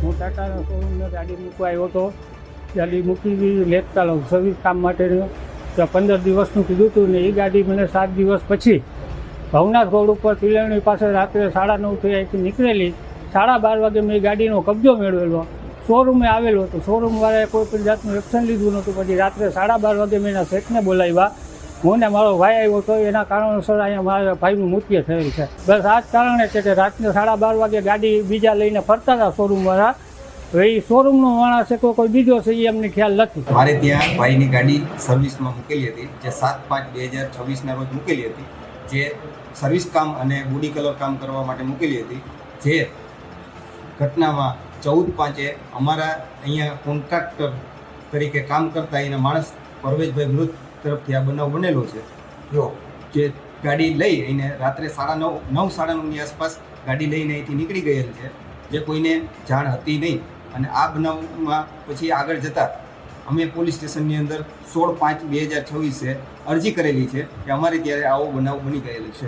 હું ટાટાના શોરૂમમાં ગાડી મૂકવા આવ્યો હતો. ગાડી મૂકી લેતા લો સર્વિસ કામ માટેનું. તો 15 દિવસનું કીધું હતું ને એ ગાડી મને 7 દિવસ પછી ભવનાથ રોડ ઉપર તિલવણી પાસે રાત્રે 9:30 અહીંથી નીકળેલી. 12:30 વાગે મેં ગાડીનો કબજો મેળવેલો. શોરૂમે આવેલો હતો. શોરૂમવાળાએ કોઈ પણ જાતનું એક્શન લીધું નહોતું. પછી રાત્રે 12:30 વાગે મેં એના શેઠને બોલાવ્યા. હું ને મારો ભાઈ આવ્યો હતો. એના કારણોસર અહીંયા મારા ભાઈનું મૃત્યુ થયેલ છે. બસ આ જ કારણે છે કે રાત્રે 12:30 વાગે ગાડી બીજા લઈને ફરતા હતા શોરૂમવાળા. હવે એ શોરૂમનો માણસ છે કોઈ બીજો છે એ અમને ખ્યાલ નથી. મારે ત્યાં ભાઈની ગાડી સર્વિસમાં મૂકેલી હતી, જે 7/5/2024 રોજ મૂકેલી હતી, જે સર્વિસ કામ અને બોડી કલર કામ કરવા માટે મૂકેલી હતી. જે ઘટનામાં 14/5 અમારા અહીંયા કોન્ટ્રાક્ટર તરીકે કામ કરતા એના માણસ પરવેશભાઈ મૃત તરફથી આ બનાવ બનેલો છે. જે ગાડી લઈ એને રાત્રે 9:30ની આસપાસ ગાડી લઈને અહીંથી નીકળી ગયેલ છે, જે કોઈને જાણ હતી નહીં. અને આ બનાવમાં પછી આગળ જતાં અમે પોલીસ સ્ટેશનની અંદર 16/5/2024 અરજી કરેલી છે કે અમારે ત્યારે આવો બનાવ બની ગયેલો છે.